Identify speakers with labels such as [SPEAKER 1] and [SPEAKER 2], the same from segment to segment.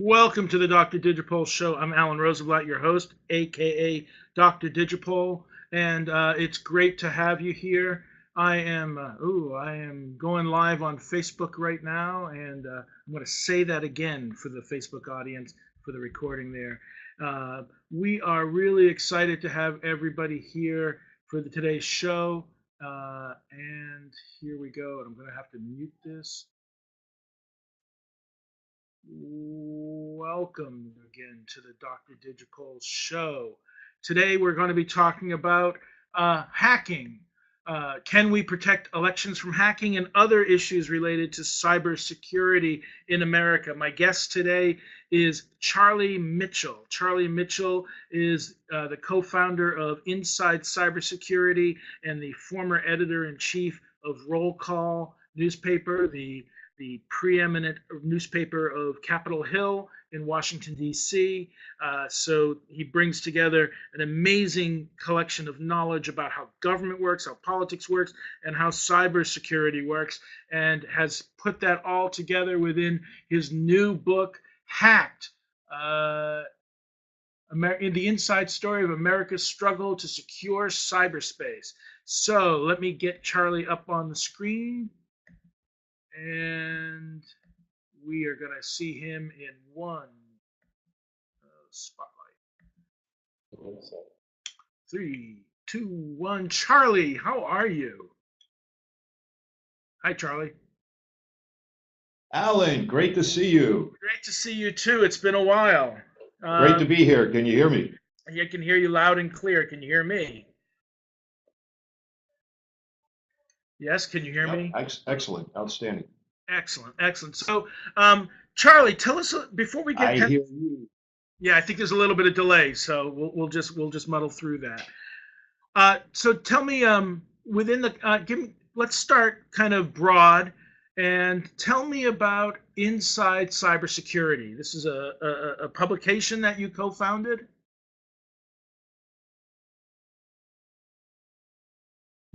[SPEAKER 1] Welcome to the Dr. DigiPol Show. I'm Alan Rosenblatt, your host, aka Dr. DigiPol, and it's great to have you here. I am going live on Facebook right now, and I'm going to say that again for the Facebook audience for the recording there. We are really excited to have everybody here for today's show, and here we go. I'm going to have to mute this. Welcome again to the Dr. DigiPol Show. Today we're going to be talking about hacking. Can we protect elections from hacking and other issues related to cybersecurity in America? My guest today is Charlie Mitchell. Charlie Mitchell is the co-founder of Inside Cybersecurity and the former editor-in-chief of Roll Call newspaper, the preeminent newspaper of Capitol Hill in Washington, D.C. So he brings together an amazing collection of knowledge about how government works, how politics works, and how cybersecurity works, and has put that all together within his new book, Hacked, the inside story of America's struggle to secure cyberspace. So let me get Charlie up on the screen. And we are going to see him in one spotlight. 3, 2, 1. Charlie, how are you? Hi, Charlie.
[SPEAKER 2] Alan, great to see you.
[SPEAKER 1] Great to see you too. It's been a while.
[SPEAKER 2] Great to be here. Can you hear me?
[SPEAKER 1] I can hear you loud and clear. Can you hear me? Yes, can you hear me?
[SPEAKER 2] Excellent, outstanding.
[SPEAKER 1] Excellent. So, Charlie, tell us before we get.
[SPEAKER 2] I hear you.
[SPEAKER 1] Yeah, I think there's a little bit of delay, so we'll just muddle through that. So tell me, within the let's start kind of broad, and tell me about Inside Cybersecurity. This is a publication that you co-founded.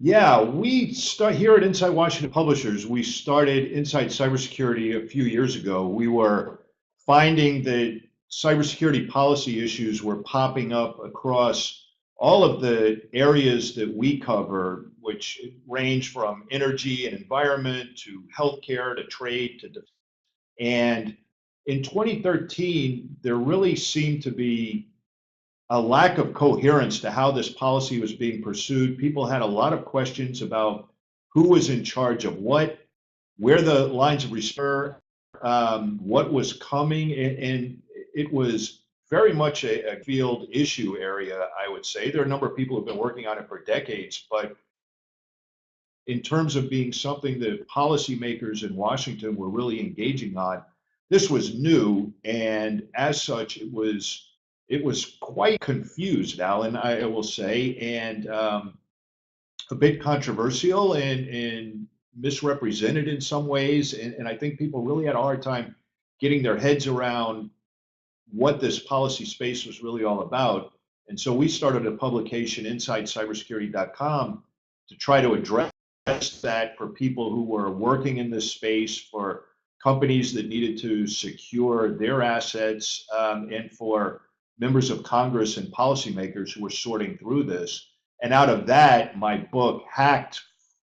[SPEAKER 2] Yeah, we start here at Inside Washington Publishers. We started Inside Cybersecurity a few years ago. We were finding that cybersecurity policy issues were popping up across all of the areas that we cover, which range from energy and environment to healthcare to trade to defense. And in 2013, there really seemed to be a lack of coherence to how this policy was being pursued. People had a lot of questions about who was in charge of what, where the lines of resistance, what was coming, and it was very much a field issue area, I would say. There are a number of people who have been working on it for decades, but in terms of being something that policymakers in Washington were really engaging on, this was new, and as such, it was quite confused, Alan, I will say, and a bit controversial and misrepresented in some ways. And I think people really had a hard time getting their heads around what this policy space was really all about. And so we started a publication, InsideCybersecurity.com, to try to address that for people who were working in this space, for companies that needed to secure their assets, and for members of Congress and policymakers who were sorting through this. And out of that, my book, Hacked,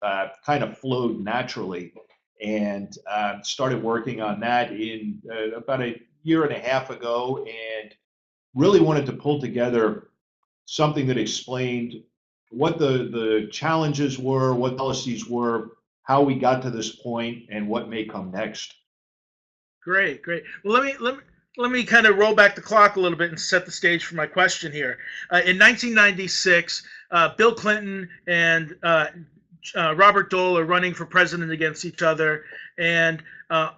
[SPEAKER 2] kind of flowed naturally, and started working on that in about a year and a half ago, and really wanted to pull together something that explained what the challenges were, what policies were, how we got to this point, and what may come next.
[SPEAKER 1] Great. Well, let me kind of roll back the clock a little bit and set the stage for my question here. In 1996, Bill Clinton and Robert Dole are running for president against each other. And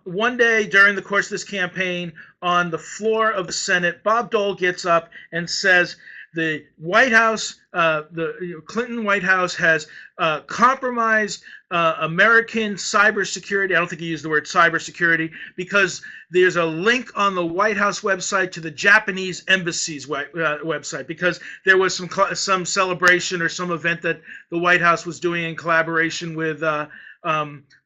[SPEAKER 1] one day during the course of this campaign, on the floor of the Senate, Bob Dole gets up and says, the White House, the Clinton White House has compromised American cybersecurity. I don't think he used the word cybersecurity, because there's a link on the White House website to the Japanese embassy's website, because there was some celebration or some event that the White House was doing in collaboration with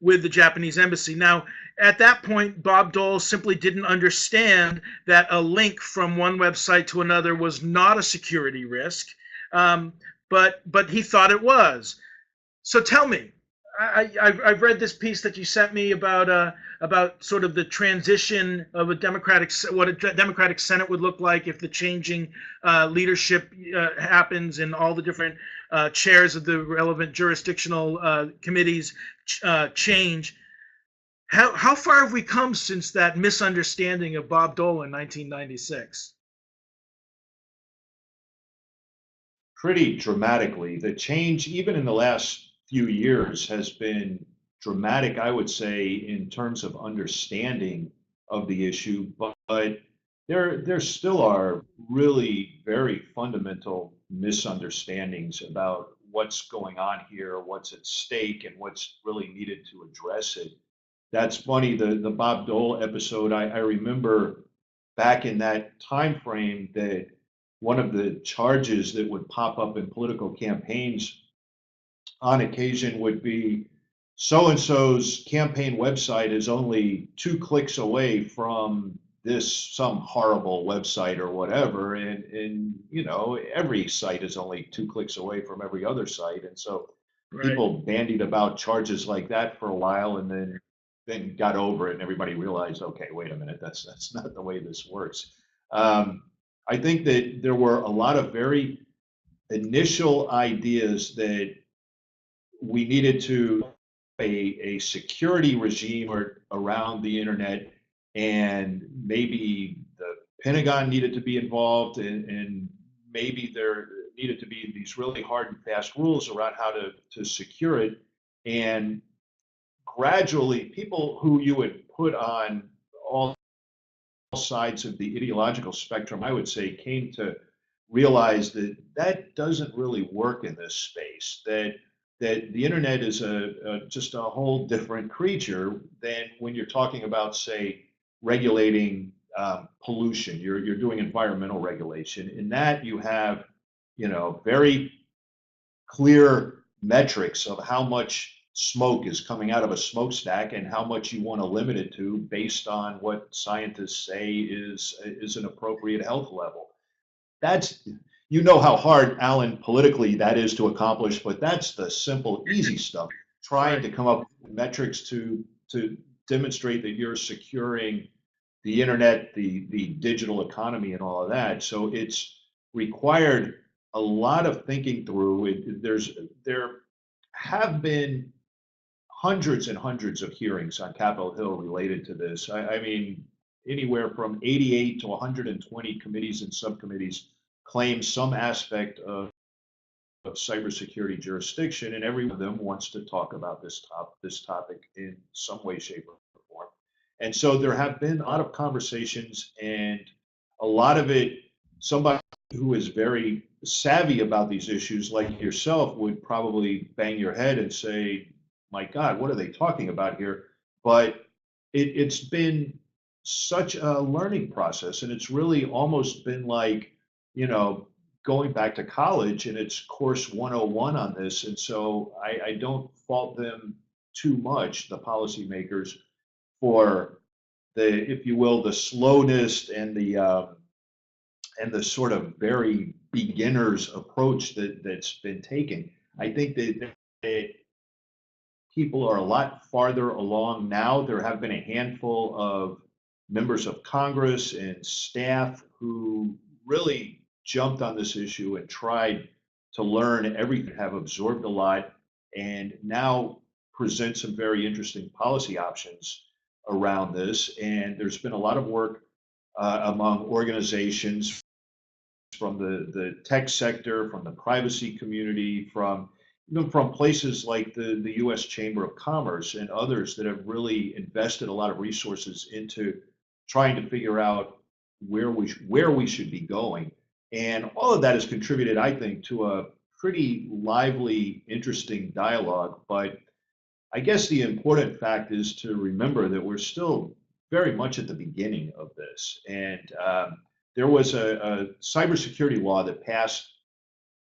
[SPEAKER 1] with the Japanese embassy. Now, at that point, Bob Dole simply didn't understand that a link from one website to another was not a security risk, but he thought it was. So tell me, I've read this piece that you sent me about sort of the transition of what a democratic Senate would look like if the changing leadership happens and all the different chairs of the relevant jurisdictional committees change. How far have we come since that misunderstanding of Bob Dole in 1996?
[SPEAKER 2] Pretty dramatically. The change, even in the last few years, has been dramatic, I would say, in terms of understanding of the issue, but there still are really very fundamental misunderstandings about what's going on here, what's at stake, and what's really needed to address it. That's funny, the Bob Dole episode, I remember back in that time frame that one of the charges that would pop up in political campaigns on occasion would be so and so's campaign website is only 2 clicks away from this some horrible website or whatever, and you know, every site is only 2 clicks away from every other site, and so
[SPEAKER 1] Right.
[SPEAKER 2] people bandied about charges like that for a while, and then got over it, and everybody realized, okay, wait a minute, that's not the way this works. I think that there were a lot of very initial ideas that we needed to a security regime around the internet, and maybe the Pentagon needed to be involved, and maybe there needed to be these really hard and fast rules around how to secure it. And gradually, people who you would put on all sides of the ideological spectrum, I would say, came to realize that that doesn't really work in this space, that the internet is just a whole different creature than when you're talking about, say, regulating pollution. You're doing environmental regulation. In that, you have, you know, very clear metrics of how much smoke is coming out of a smokestack and how much you want to limit it to based on what scientists say is an appropriate health level. That's, you know how hard, Alan, politically that is to accomplish, but that's the simple, easy stuff. Trying to come up with metrics to demonstrate that you're securing the internet, the digital economy, and all of that. So it's required a lot of thinking through. There have been hundreds and hundreds of hearings on Capitol Hill related to this. I mean, anywhere from 88 to 120 committees and subcommittees claim some aspect of cybersecurity jurisdiction, and every one of them wants to talk about this topic in some way, shape, or form. And so there have been a lot of conversations, and a lot of it, somebody who is very savvy about these issues, like yourself, would probably bang your head and say, my God, what are they talking about here? But it's been such a learning process, and it's really almost been like, you know, going back to college, and it's course 101 on this. And so I don't fault them too much, the policymakers, for the, if you will, the slowness and the sort of very beginner's approach that's been taken. I think that people are a lot farther along now. There have been a handful of members of Congress and staff who really jumped on this issue and tried to learn everything, have absorbed a lot, and now present some very interesting policy options around this. And there's been a lot of work among organizations from the tech sector, from the privacy community, even from places like the U.S. Chamber of Commerce and others that have really invested a lot of resources into trying to figure out where we should be going. And all of that has contributed, I think, to a pretty lively, interesting dialogue. But I guess the important fact is to remember that we're still very much at the beginning of this. And there was a cybersecurity law that passed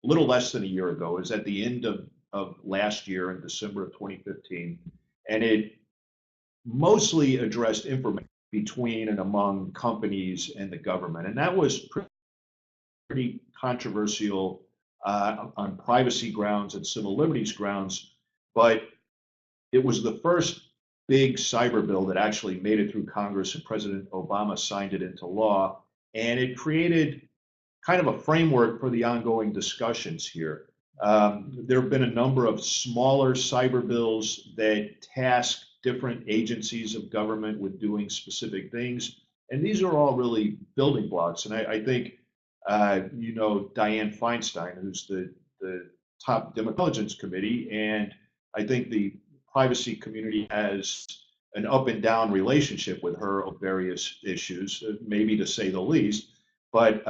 [SPEAKER 2] a little less than a year ago. It was at the end of last year in December of 2015. and it mostly addressed information between and among companies and the government. And that was pretty controversial on privacy grounds and civil liberties grounds, but it was the first big cyber bill that actually made it through Congress, and President Obama signed it into law. And it created kind of a framework for the ongoing discussions here. There have been a number of smaller cyber bills that task different agencies of government with doing specific things. And these are all really building blocks. And I think, you know, Dianne Feinstein, who's the top Intelligence Committee, and I think the privacy community has an up and down relationship with her on various issues, maybe to say the least. But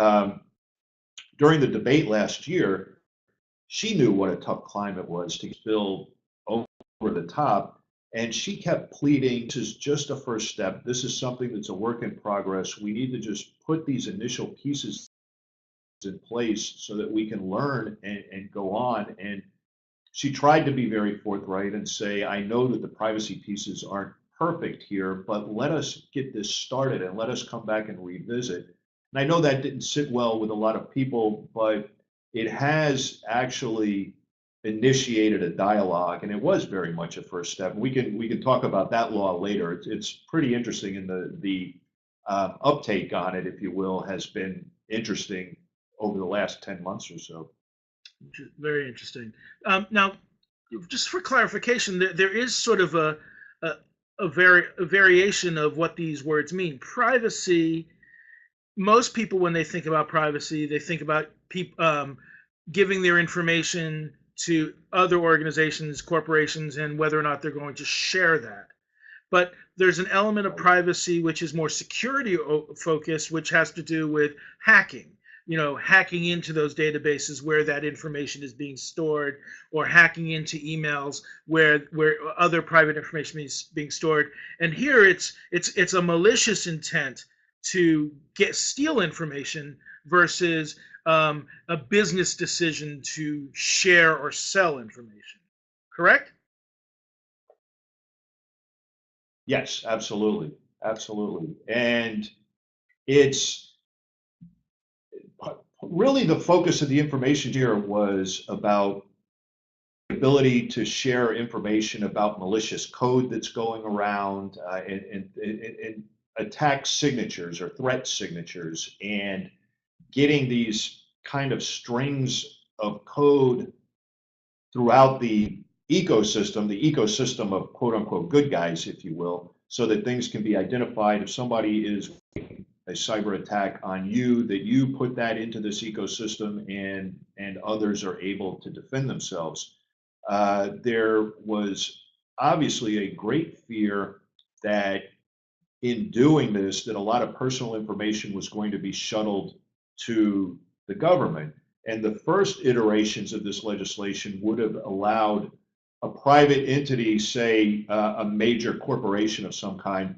[SPEAKER 2] during the debate last year, she knew what a tough climb it was to get Bill over the top. And she kept pleading, this is just a first step. This is something that's a work in progress. We need to just put these initial pieces in place so that we can learn and go on. And she tried to be very forthright and say, I know that the privacy pieces aren't perfect here, but let us get this started and let us come back and revisit. And I know that didn't sit well with a lot of people, but it has actually initiated a dialogue, and it was very much a first step. We can talk about that law later. It's pretty interesting, and the uptake on it, if you will, has been interesting over the last 10 months or so.
[SPEAKER 1] Very interesting. Now, just for clarification, there is sort of a variation of what these words mean. Privacy. Most people, when they think about privacy, they think about giving their information to other organizations, corporations, and whether or not they're going to share that. But there's an element of privacy which is more security focused, which has to do with hacking. You know, hacking into those databases where that information is being stored, or hacking into emails where other private information is being stored. And here it's a malicious intent to steal information versus a business decision to share or sell information. Correct?
[SPEAKER 2] Yes, absolutely, absolutely. And it's really the focus of the information here was about the ability to share information about malicious code that's going around and attack signatures or threat signatures, and getting these kind of strings of code throughout the ecosystem of quote unquote good guys, if you will, so that things can be identified. If somebody is a cyber attack on you, that you put that into this ecosystem, and others are able to defend themselves. There was obviously a great fear that in doing this, that a lot of personal information was going to be shuttled to the government. And the first iterations of this legislation would have allowed a private entity, say a major corporation of some kind,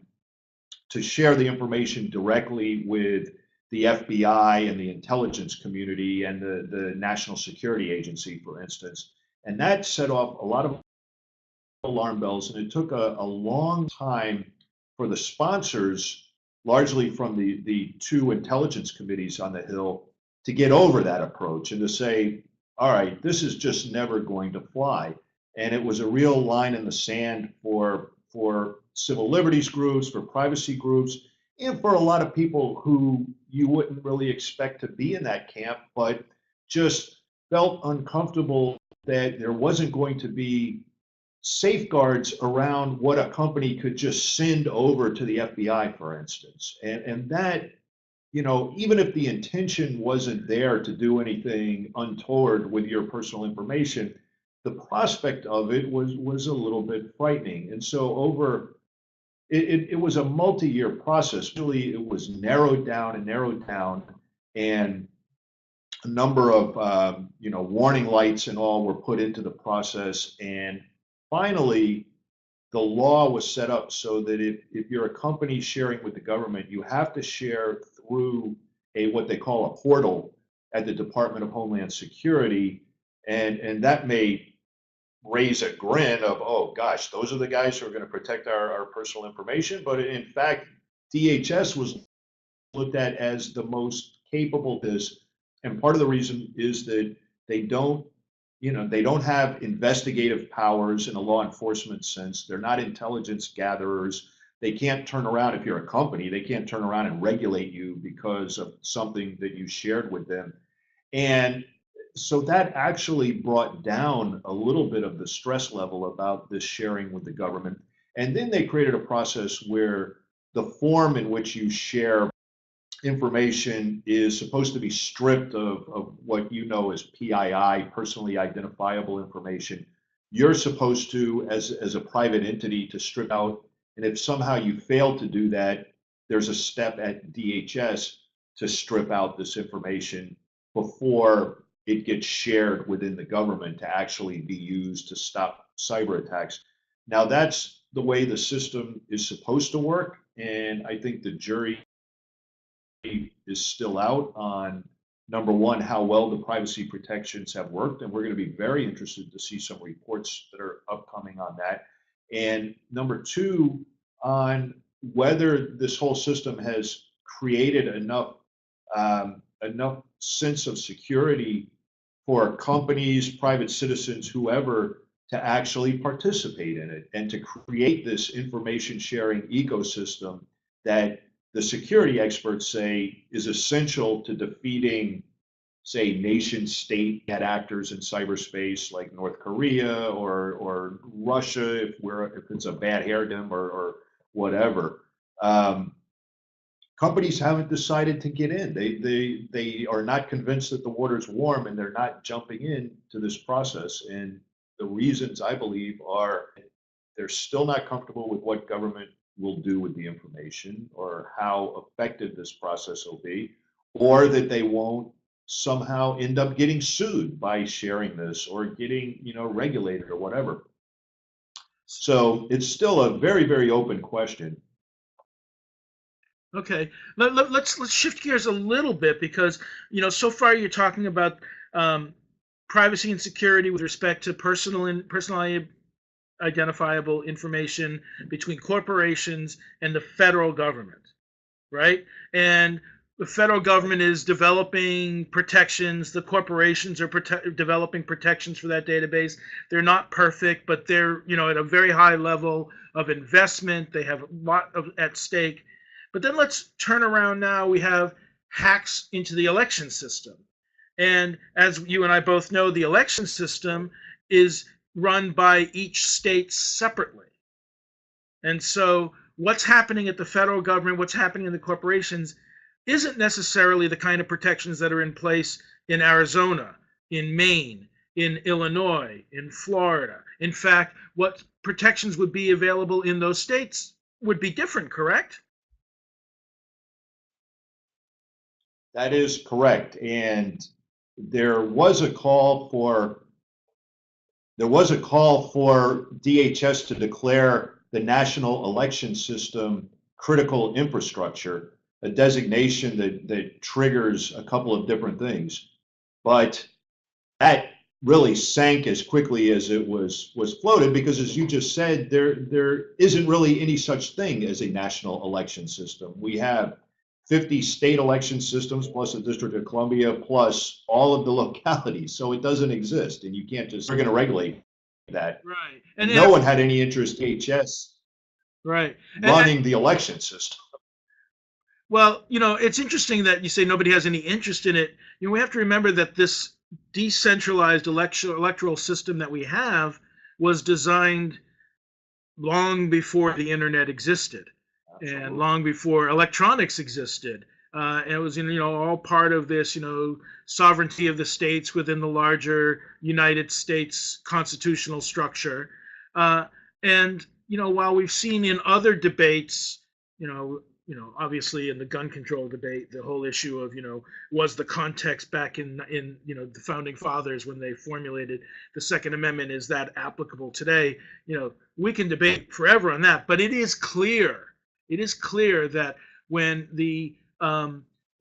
[SPEAKER 2] to share the information directly with the FBI and the intelligence community and the National Security Agency, for instance. And that set off a lot of alarm bells, and it took a long time for the sponsors, largely from the two intelligence committees on the Hill, to get over that approach and to say, all right, this is just never going to fly. And it was a real line in the sand for civil liberties groups, for privacy groups, and for a lot of people who you wouldn't really expect to be in that camp, but just felt uncomfortable that there wasn't going to be safeguards around what a company could just send over to the FBI, for instance. And that, you know, even if the intention wasn't there to do anything untoward with your personal information, the prospect of it was a little bit frightening. And so it was a multi-year process. Really, it was narrowed down, and a number of warning lights and all were put into the process. And finally, the law was set up so that if you're a company sharing with the government, you have to share through what they call a portal at the Department of Homeland Security, and that may raise a grin of, oh gosh, those are the guys who are going to protect our personal information. But in fact, DHS was looked at as the most capable of this. And part of the reason is that they don't, they don't have investigative powers in a law enforcement sense. They're not intelligence gatherers. They can't turn around, if you're a company, they can't turn around and regulate you because of something that you shared with them. And so that actually brought down a little bit of the stress level about this sharing with the government. And then they created a process where the form in which you share information is supposed to be stripped of what you know as PII, personally identifiable information. You're supposed to, as a private entity, to strip out. And if somehow you fail to do that, there's a step at DHS to strip out this information before it gets shared within the government to actually be used to stop cyber attacks. Now, that's the way the system is supposed to work. And I think the jury is still out on, number one, how well the privacy protections have worked. And we're going to be very interested to see some reports that are upcoming on that. And number two, on whether this whole system has created enough sense of security for companies, private citizens, whoever, to actually participate in it and to create this information sharing ecosystem that the security experts say is essential to defeating, say, nation state actors in cyberspace like North Korea or Russia, if it's a bad hairdim or whatever. Companies haven't decided to get in. They are not convinced that the water's warm, and they're not jumping into this process. And the reasons, I believe, are they're still not comfortable with what government will do with the information or how effective this process will be, or that they won't somehow end up getting sued by sharing this or getting, regulated or whatever. So it's still a very, very open question.
[SPEAKER 1] Okay, let's shift gears a little bit because so far you're talking about privacy and security with respect to personally identifiable information between corporations and the federal government, right? And the federal government is developing protections. The corporations are developing protections for that database. They're not perfect, but they're at a very high level of investment. They have a lot at stake. But then let's turn around now. We have hacks into the election system. And as you and I both know, the election system is run by each state separately. And so what's happening at the federal government, what's happening in the corporations, isn't necessarily the kind of protections that are in place in Arizona, in Maine, in Illinois, in Florida. In fact, what protections would be available in those states would be different, correct?
[SPEAKER 2] That is correct. And there was a call for DHS to declare the national election system critical infrastructure, a designation that triggers a couple of different things. But that really sank as quickly as it was floated, because as you just said, there isn't really any such thing as a national election system. We have 50 state election systems plus the District of Columbia plus all of the localities. So it doesn't exist, and you can't just, we're going to regulate that.
[SPEAKER 1] Right.
[SPEAKER 2] And no one had any interest in DHS running the election system.
[SPEAKER 1] Well, it's interesting that you say nobody has any interest in it. We have to remember that this decentralized electoral system that we have was designed long before the internet existed. Absolutely. And long before electronics existed. And it was, all part of this, sovereignty of the states within the larger United States constitutional structure. And, while we've seen in other debates, obviously in the gun control debate, the whole issue of, was the context back in the founding fathers when they formulated the Second Amendment, is that applicable today? We can debate forever on that, but it is clear that when the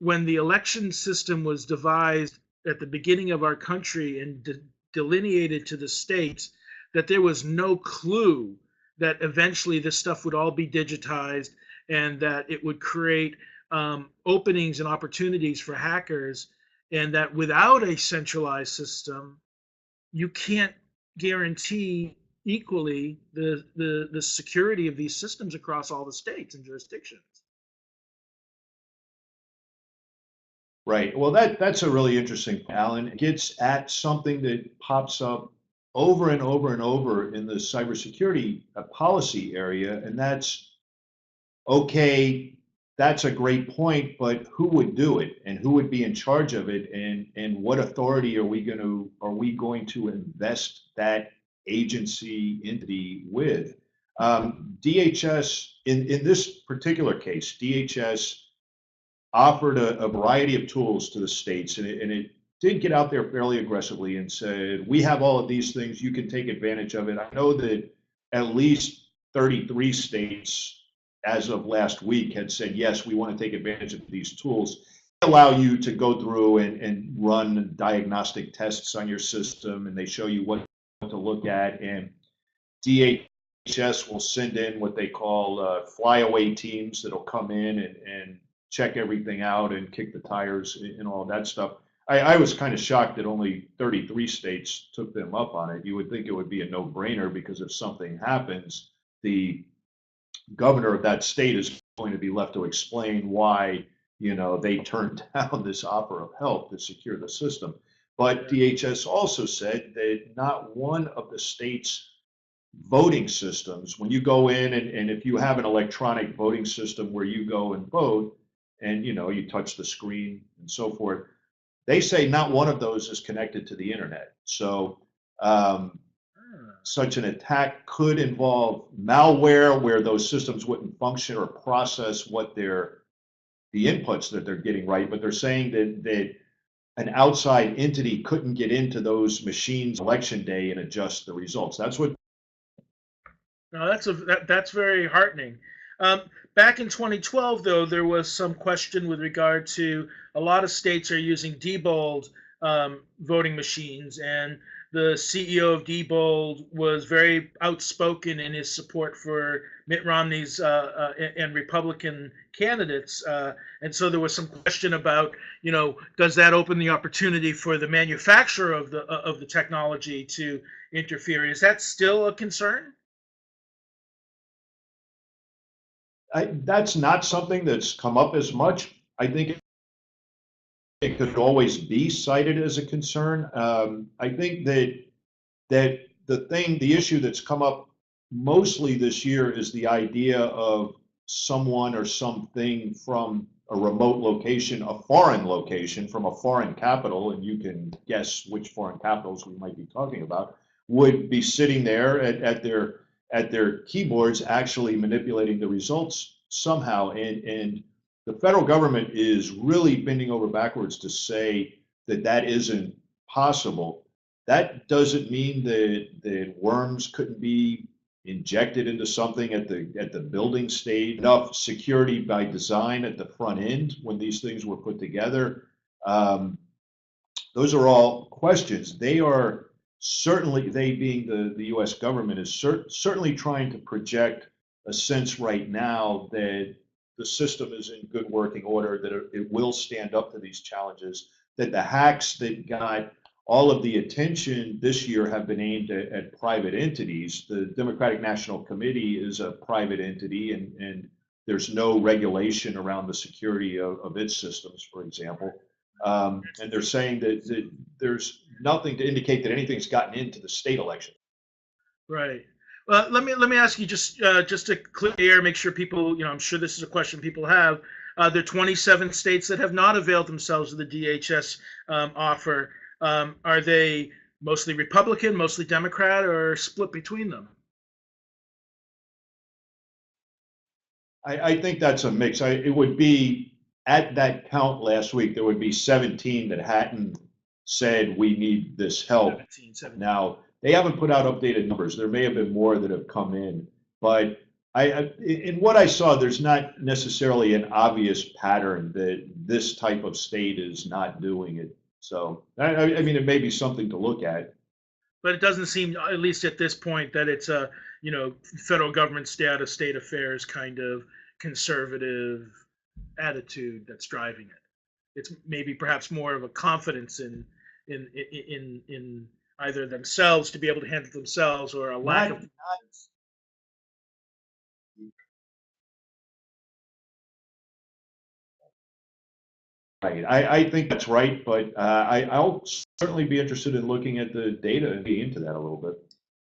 [SPEAKER 1] election system was devised at the beginning of our country and delineated to the states, that there was no clue that eventually this stuff would all be digitized and that it would create openings and opportunities for hackers, and that without a centralized system, you can't guarantee equally the security of these systems across all the states and jurisdictions.
[SPEAKER 2] Right. Well, that's a really interesting, Alan. It gets at something that pops up over and over and over in the cybersecurity policy area, and that's okay. That's a great point, but who would do it, and who would be in charge of it, and what authority are we going to invest that agency entity with? DHS in this particular case, DHS offered a variety of tools to the states, and it did get out there fairly aggressively and said, we have all of these things, you can take advantage of it. I know that at least 33 states, as of last week, had said, yes, we want to take advantage of these tools. They allow you to go through and run diagnostic tests on your system, and they show you what to look at, and DHS will send in what they call flyaway teams that'll come in and check everything out and kick the tires and all that stuff. I was kind of shocked that only 33 states took them up on it. You would think it would be a no-brainer, because if something happens, the governor of that state is going to be left to explain why, they turned down this offer of help to secure the system. But DHS also said that not one of the state's voting systems, when you go in and if you have an electronic voting system where you go and vote, and you touch the screen and so forth, they say not one of those is connected to the internet. So such an attack could involve malware where those systems wouldn't function or process the inputs that they're getting right, but they're saying that an outside entity couldn't get into those machines election day and adjust the results. That's what.
[SPEAKER 1] No, that's very heartening. Back in 2012, though, there was some question with regard to a lot of states are using Diebold voting machines, and the CEO of Diebold was very outspoken in his support for Mitt Romney's and Republican candidates, and so there was some question about, does that open the opportunity for the manufacturer of the technology to interfere? Is that still a concern?
[SPEAKER 2] That's not something that's come up as much. I think it could always be cited as a concern. I think that the issue that's come up mostly this year is the idea of someone or something from a remote location, a foreign location from a foreign capital, and you can guess which foreign capitals we might be talking about, would be sitting there at their keyboards actually manipulating the results somehow. And the federal government is really bending over backwards to say that isn't possible. That doesn't mean that worms couldn't be injected into something at the building stage. Enough security by design at the front end when these things were put together. Those are all questions. They are certainly, they being the U.S. government, is certainly trying to project a sense right now that the system is in good working order, that it will stand up to these challenges, that the hacks that got all of the attention this year have been aimed at private entities. The Democratic National Committee is a private entity, and there's no regulation around the security of its systems, for example. And they're saying that there's nothing to indicate that anything's gotten into the state election.
[SPEAKER 1] Right. Well, let me ask you just to clear the air, make sure people, I'm sure this is a question people have. There are 27 states that have not availed themselves of the DHS offer. Are they mostly Republican, mostly Democrat, or split between them?
[SPEAKER 2] I think that's a mix. It would be, at that count last week, there would be 17 that hadn't said we need this help. 17. Now, they haven't put out updated numbers. There may have been more that have come in, but in what I saw, there's not necessarily an obvious pattern that this type of state is not doing it. So, I mean, it may be something to look at.
[SPEAKER 1] But it doesn't seem, at least at this point, that it's a, federal government stay out of state affairs kind of conservative attitude that's driving it. It's maybe perhaps more of a confidence in either themselves to be able to handle themselves, or a lack of.
[SPEAKER 2] Not right. I think that's right, but I'll certainly be interested in looking at the data and be into that a little bit.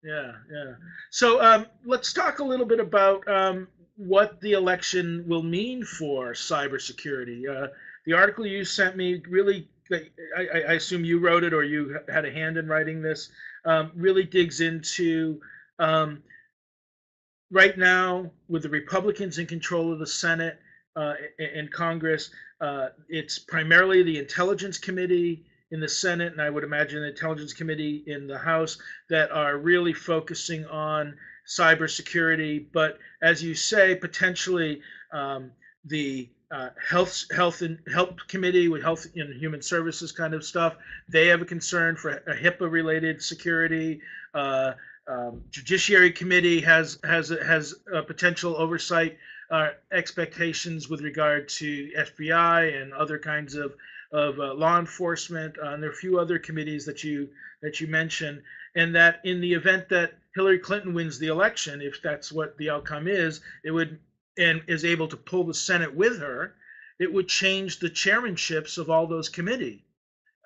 [SPEAKER 1] Yeah, yeah. So let's talk a little bit about what the election will mean for cybersecurity. The article you sent me really, I assume you wrote it or you had a hand in writing this, really digs into um, right now with the Republicans in control of the Senate and Congress. It's primarily the Intelligence Committee in the Senate, and I would imagine the Intelligence Committee in the House, that are really focusing on cybersecurity. But as you say, potentially the health committee with health and human services kind of stuff, they have a concern for a HIPAA related security. Judiciary Committee has a potential oversight expectations with regard to FBI and other kinds of law enforcement. And there are a few other committees that you mentioned, and that in the event that Hillary Clinton wins the election, if that's what the outcome is, it would, and is able to pull the Senate with her, it would change the chairmanships of all those committees.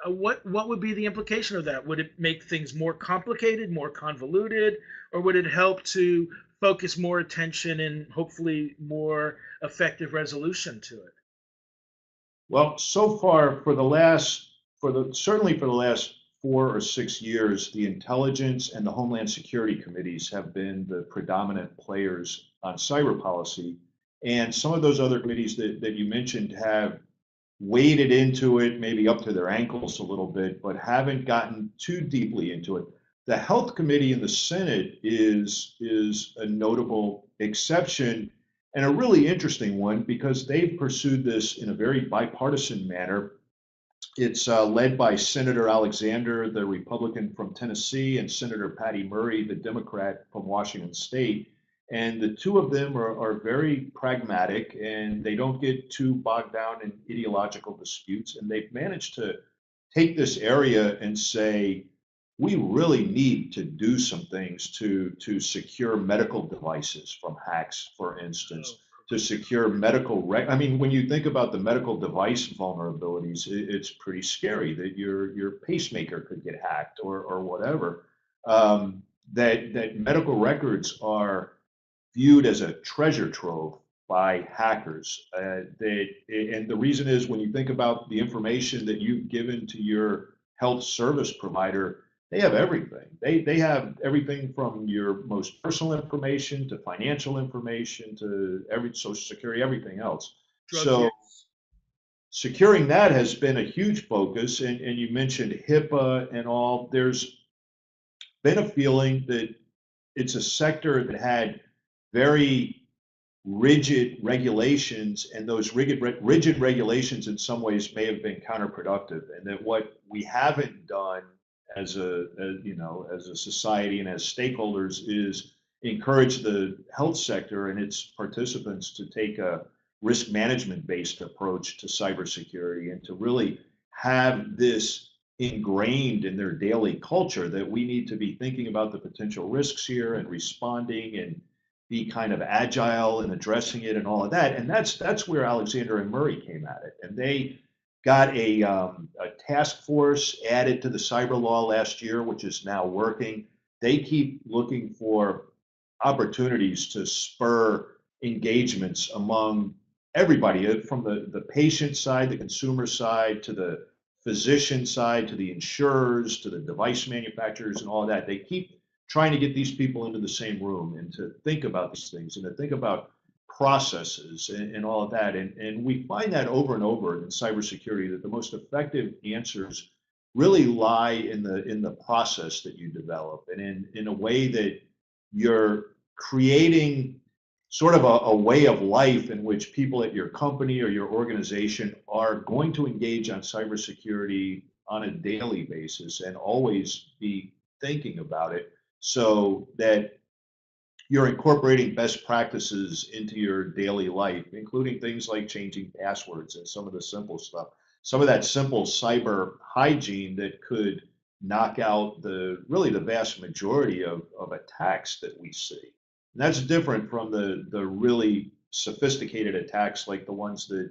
[SPEAKER 1] What would be the implication of that? Would it make things more complicated, more convoluted, or would it help to focus more attention and hopefully more effective resolution to it?
[SPEAKER 2] Well, so far certainly for the last 4 or 6 years, the Intelligence and the Homeland Security committees have been the predominant players on cyber policy. And some of those other committees that you mentioned have waded into it, maybe up to their ankles a little bit, but haven't gotten too deeply into it. The Health Committee in the Senate is a notable exception, and a really interesting one because they've pursued this in a very bipartisan manner. It's led by Senator Alexander, the Republican from Tennessee, and Senator Patty Murray, the Democrat from Washington State. And the two of them are very pragmatic, and they don't get too bogged down in ideological disputes. And they've managed to take this area and say, we really need to do some things to secure medical devices from hacks, for instance, to secure I mean, when you think about the medical device vulnerabilities, it's pretty scary that your pacemaker could get hacked or whatever. That medical records are viewed as a treasure trove by hackers. And the reason is, when you think about the information that you've given to your health service provider, they have everything. They have everything from your most personal information to financial information to social security, everything else. So securing that has been a huge focus. And you mentioned HIPAA and all. There's been a feeling that it's a sector that had very rigid regulations, and those rigid regulations in some ways may have been counterproductive, and that what we haven't done as a society and as stakeholders is encourage the health sector and its participants to take a risk management based approach to cybersecurity, and to really have this ingrained in their daily culture that we need to be thinking about the potential risks here and responding and be kind of agile in addressing it and all of that. And that's where Alexander and Murray came at it. And they got a task force added to the cyber law last year, which is now working. They keep looking for opportunities to spur engagements among everybody, from the patient side, the consumer side, to the physician side, to the insurers, to the device manufacturers and all of that. They keep trying to get these people into the same room and to think about these things and to think about processes and all of that. And we find that over and over in cybersecurity, that the most effective answers really lie in the process that you develop, and in a way that you're creating sort of a way of life in which people at your company or your organization are going to engage on cybersecurity on a daily basis and always be thinking about it so that you're incorporating best practices into your daily life, including things like changing passwords and some of the simple stuff. Some of that simple cyber hygiene that could knock out really the vast majority of attacks that we see. And that's different from the really sophisticated attacks like the ones that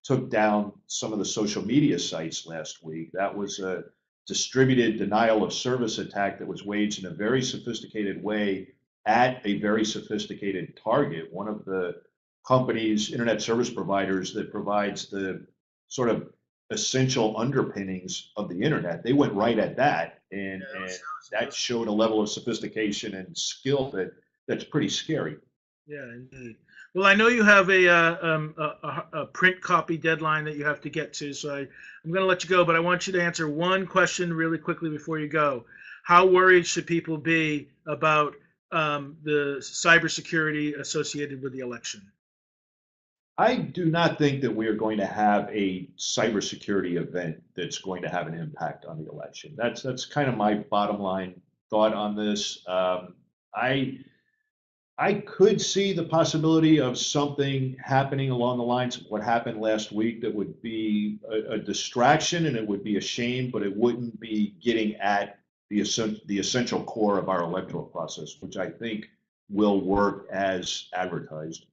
[SPEAKER 2] took down some of the social media sites last week. That was a distributed denial of service attack that was waged in a very sophisticated way at a very sophisticated target, one of the companies, internet service providers that provides the sort of essential underpinnings of the internet. They went right at that, and that showed a level of sophistication and skill that's pretty scary.
[SPEAKER 1] Yeah, indeed. Well, I know you have a print copy deadline that you have to get to, so I'm going to let you go, but I want you to answer one question really quickly before you go. How worried should people be about the cybersecurity associated with the election?
[SPEAKER 2] I do not think that we are going to have a cybersecurity event that's going to have an impact on the election. That's kind of my bottom line thought on this. I could see the possibility of something happening along the lines of what happened last week that would be a distraction, and it would be a shame, but it wouldn't be getting at the essential core of our electoral process, which I think will work as advertised.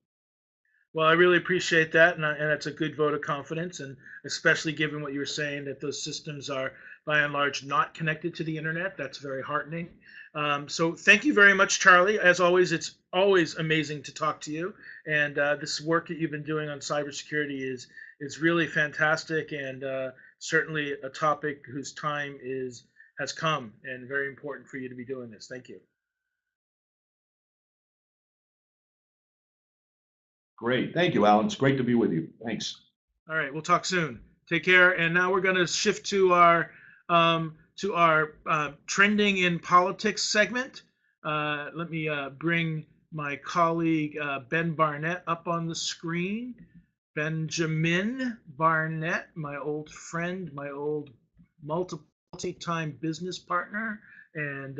[SPEAKER 1] Well, I really appreciate that, and that's a good vote of confidence, and especially given what you were saying, that those systems are, by and large, not connected to the internet. That's very heartening. So thank you very much, Charlie. As always, it's always amazing to talk to you, and this work that you've been doing on cybersecurity is really fantastic, and certainly a topic whose time has come, and very important for you to be doing this. Thank you.
[SPEAKER 2] Great. Thank you, Alan. It's great to be with you. Thanks.
[SPEAKER 1] All right. We'll talk soon. Take care. And now we're going to shift to our trending in politics segment. Let me bring my colleague Ben Barnett up on the screen. Benjamin Barnett, my old friend, my old multi-time business partner, and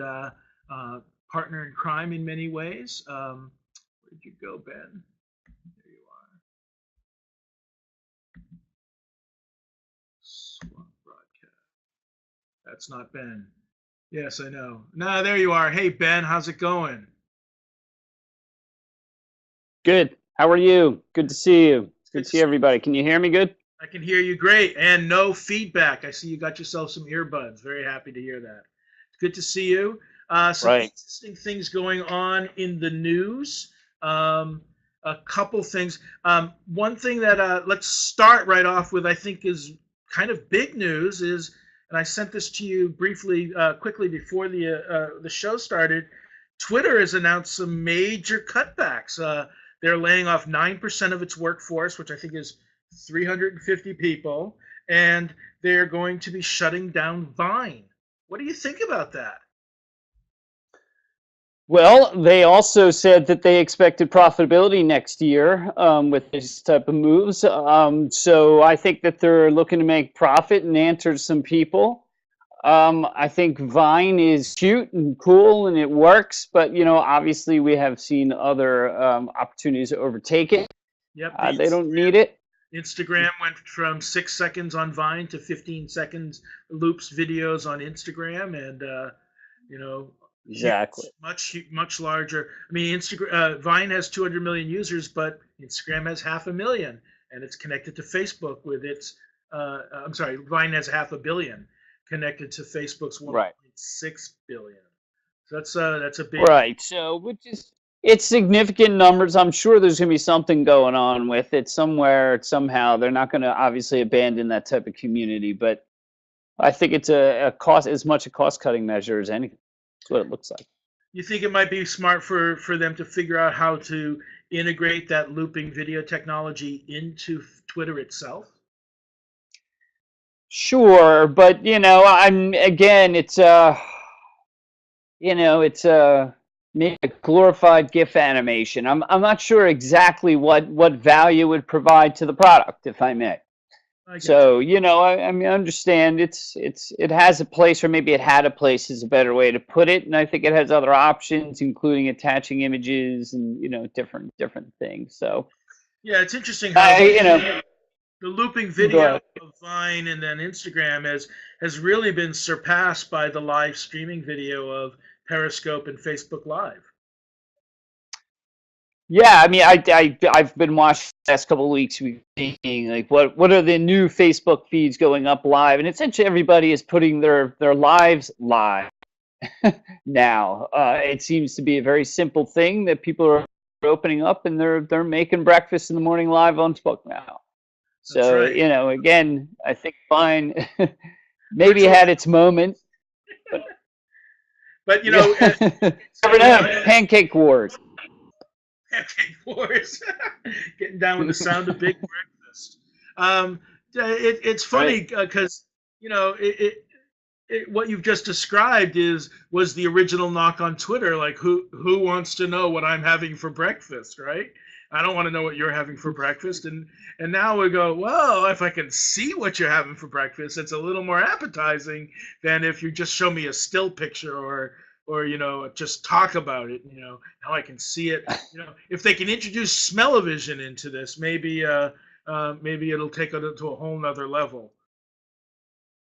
[SPEAKER 1] partner in crime in many ways. Where'd you go, Ben? That's not Ben. Yes, I know. No, there you are. Hey, Ben, how's it going?
[SPEAKER 3] Good. How are you? Good to see you. Good to see everybody. Can you hear me good?
[SPEAKER 1] I can hear you great, and no feedback. I see you got yourself some earbuds. Very happy to hear that. It's good to see you. Some interesting things going on in the news. A couple things. One thing that let's start right off with, I think, is kind of big news is, and I sent this to you briefly, quickly before the show started. Twitter has announced some major cutbacks. They're laying off 9% of its workforce, which I think is 350 people, and they're going to be shutting down Vine. What do you think about that?
[SPEAKER 3] Well, they also said that they expected profitability next year with this type of moves. So I think that they're looking to make profit and answer some people. I think Vine is cute and cool and it works, but obviously we have seen other opportunities to overtake it.
[SPEAKER 1] Yep.
[SPEAKER 3] They don't need it.
[SPEAKER 1] Instagram went from 6 seconds on Vine to 15 seconds loops videos on Instagram, and
[SPEAKER 3] exactly
[SPEAKER 1] much larger. I mean, Vine has 200 million users, but Instagram has 500,000, and it's connected to Facebook with its. Vine has 500 million connected to Facebook's 1.6 billion. So that's a big.
[SPEAKER 3] Right. So it's significant numbers. I'm sure there's going to be something going on with it somewhere, somehow. They're not going to obviously abandon that type of community, but I think it's a cost, as much a cost-cutting measure as anything. That's what it looks like.
[SPEAKER 1] You think it might be smart for them to figure out how to integrate that looping video technology into Twitter itself?
[SPEAKER 3] Sure, but it's maybe a glorified GIF animation. I'm not sure exactly what value it would provide to the product, if I may.
[SPEAKER 1] I get you.
[SPEAKER 3] So, I mean, I understand it has a place, or maybe it had a place is a better way to put it. And I think it has other options, including attaching images and, different things. So
[SPEAKER 1] Yeah, it's interesting how
[SPEAKER 3] I,
[SPEAKER 1] the looping
[SPEAKER 3] go
[SPEAKER 1] video
[SPEAKER 3] ahead.
[SPEAKER 1] of Vine and then Instagram has really been surpassed by the live streaming video of Periscope and Facebook Live.
[SPEAKER 3] Yeah, I mean, I've been watching the last couple of weeks, thinking like, what are the new Facebook feeds going up live, and essentially everybody is putting their lives live now. It seems to be a very simple thing that people are opening up, and they're making breakfast in the morning live on Facebook now.
[SPEAKER 1] That's
[SPEAKER 3] So,
[SPEAKER 1] right.
[SPEAKER 3] again, I think Vine maybe
[SPEAKER 1] Virtual,
[SPEAKER 3] had its moment, but
[SPEAKER 1] but
[SPEAKER 3] yeah,
[SPEAKER 1] it's
[SPEAKER 3] never know. Pancake wars.
[SPEAKER 1] pancake wars, getting down with the sound of big breakfast. It's funny
[SPEAKER 3] Right.
[SPEAKER 1] because what you've just described was the original knock on Twitter. Like, who wants to know what I'm having for breakfast, right? I don't want to know what you're having for breakfast, and now we go, well, if I can see what you're having for breakfast, it's a little more appetizing than if you just show me a still picture or just talk about it. How I can see it. If they can introduce smell-o-vision into this, maybe it'll take it to a whole nother level.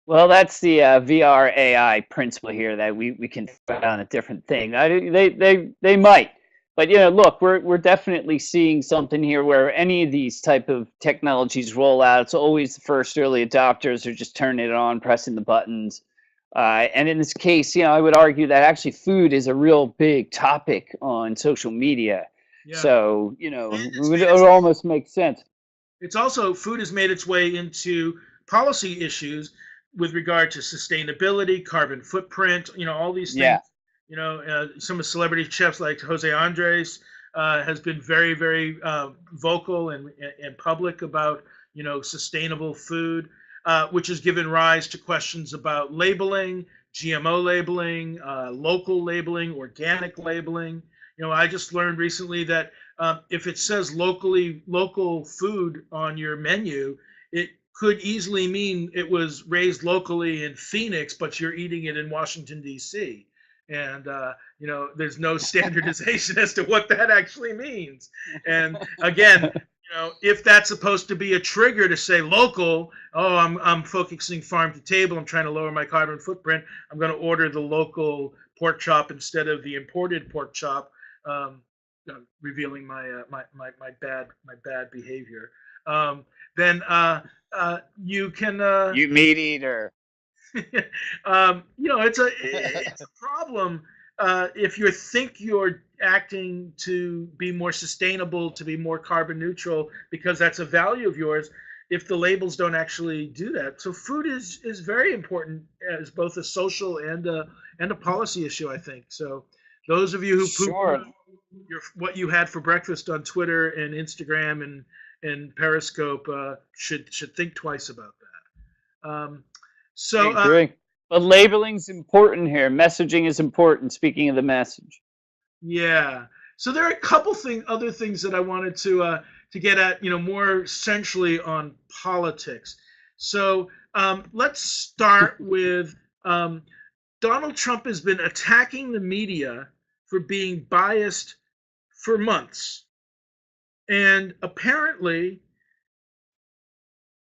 [SPEAKER 3] Well, that's the VR AI principle here that we can put on a different thing. They might, but look, we're definitely seeing something here where any of these type of technologies roll out. It's always the first early adopters are just turning it on, pressing the buttons. And in this case, I would argue that actually food is a real big topic on social media.
[SPEAKER 1] Yeah.
[SPEAKER 3] So
[SPEAKER 1] And
[SPEAKER 3] it would almost make sense.
[SPEAKER 1] it's also food has made its way into policy issues with regard to sustainability, carbon footprint, all these things.
[SPEAKER 3] Yeah.
[SPEAKER 1] Some of celebrity chefs like Jose Andres has been very, very vocal and public about sustainable food, which has given rise to questions about labeling, GMO labeling, local labeling, organic labeling. I just learned recently that if it says local food on your menu, it could easily mean it was raised locally in Phoenix, but you're eating it in Washington D.C. And there's no standardization as to what that actually means. And again, if that's supposed to be a trigger to say local, oh, I'm focusing farm to table, I'm trying to lower my carbon footprint, I'm going to order the local pork chop instead of the imported pork chop, revealing my bad behavior. Then you can
[SPEAKER 3] You meat eater.
[SPEAKER 1] it's a problem if you think you're acting to be more sustainable, to be more carbon neutral, because that's a value of yours. If the labels don't actually do that, so food is very important as both a social and a policy issue, I think. So those of you who
[SPEAKER 3] Sure.
[SPEAKER 1] what you had for breakfast on Twitter and Instagram and Periscope should think twice about that.
[SPEAKER 3] I agree. But labeling's important here. Messaging is important. Speaking of the message.
[SPEAKER 1] Yeah. So there are a couple other things that I wanted to get at, more centrally on politics. So let's start with Donald Trump has been attacking the media for being biased for months, and apparently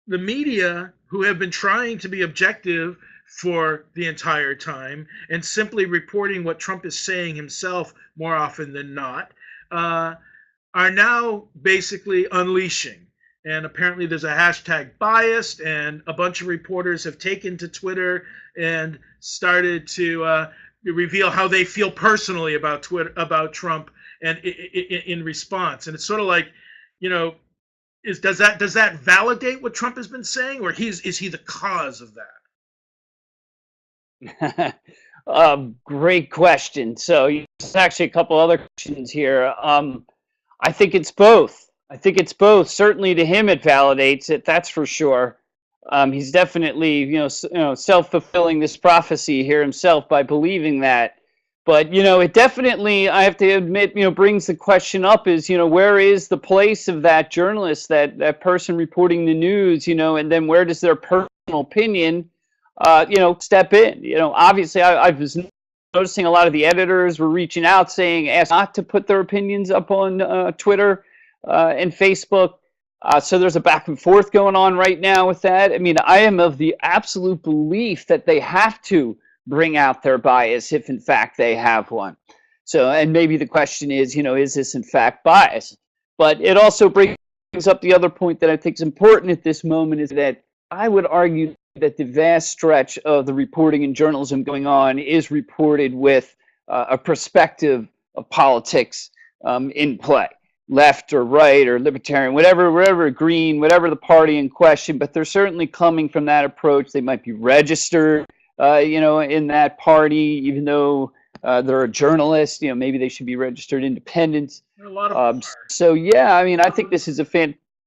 [SPEAKER 1] the media, who have been trying to be objective for the entire time and simply reporting what Trump is saying himself more often than not, are now basically unleashing. And apparently there's a hashtag biased, and a bunch of reporters have taken to Twitter and started to reveal how they feel personally about Trump, and in response. And it's sort of like, does that validate what Trump has been saying, or is he the cause of that?
[SPEAKER 3] Great question. So there's actually a couple other questions here. I think it's both. Certainly to him, it validates it. That's for sure. He's definitely, self-fulfilling this prophecy here himself by believing that. But, it definitely, I have to admit, brings the question up is, where is the place of that journalist, that person reporting the news, and then where does their personal opinion, step in? Obviously, I was noticing a lot of the editors were reaching out saying, ask not to put their opinions up on Twitter and Facebook. So there's a back and forth going on right now with that. I mean, I am of the absolute belief that they have to bring out their bias if in fact they have one. So, and maybe the question is this in fact bias? But it also brings up the other point that I think is important at this moment, is that I would argue that the vast stretch of the reporting and journalism going on is reported with a perspective of politics in play. Left or right or libertarian, whatever, green, whatever the party in question, but they're certainly coming from that approach. They might be registered, in that party, even though they're a journalist. Maybe they should be registered independents.
[SPEAKER 1] A lot of
[SPEAKER 3] so yeah, I mean, I think this is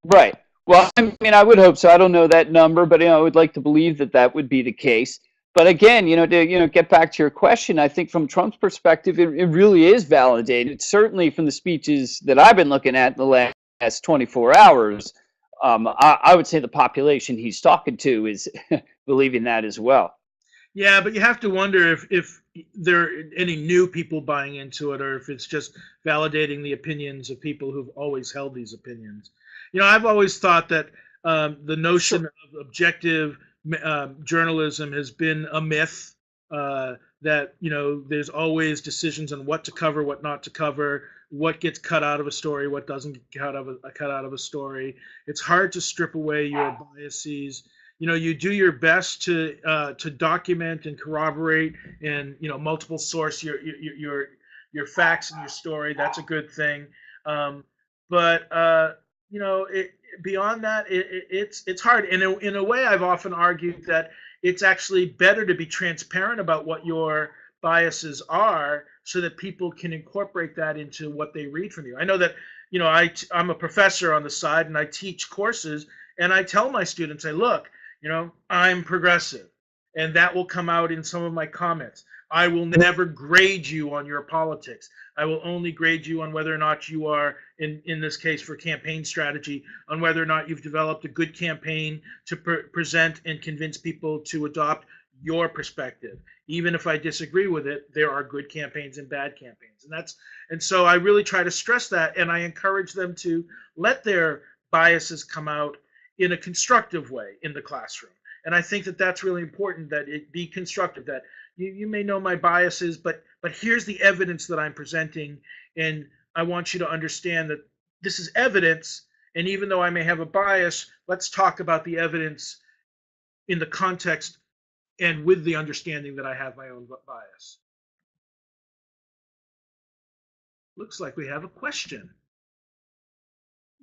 [SPEAKER 3] right. Well, I mean, I would hope so. I don't know that number, but I would like to believe that would be the case. But again, to get back to your question, I think from Trump's perspective, it really is validated. Certainly from the speeches that I've been looking at in the last 24 hours, I would say the population he's talking to is believing that as well.
[SPEAKER 1] Yeah, but you have to wonder if there are any new people buying into it, or if it's just validating the opinions of people who've always held these opinions. I've always thought that the notion of objective journalism has been a myth, that there's always decisions on what to cover, what not to cover, what gets cut out of a story, what doesn't get cut out of a story. It's hard to strip away your biases. You do your best to document and corroborate and multiple source your facts in your story. That's a good thing, but beyond that, it's hard. And in a way, I've often argued that it's actually better to be transparent about what your biases are, so that people can incorporate that into what they read from you. I know that I'm a professor on the side, and I teach courses, and I tell my students, look, I'm progressive, and that will come out in some of my comments. I will never grade you on your politics. I will only grade you on whether or not you are, in this case for campaign strategy, on whether or not you've developed a good campaign to present and convince people to adopt your perspective. Even if I disagree with it, there are good campaigns and bad campaigns. And so I really try to stress that, and I encourage them to let their biases come out in a constructive way in the classroom. And I think that that's really important, that it be constructive, that you may know my biases, but here's the evidence that I'm presenting, and I want you to understand that this is evidence, and even though I may have a bias, let's talk about the evidence in the context and with the understanding that I have my own bias. Looks like we have a question.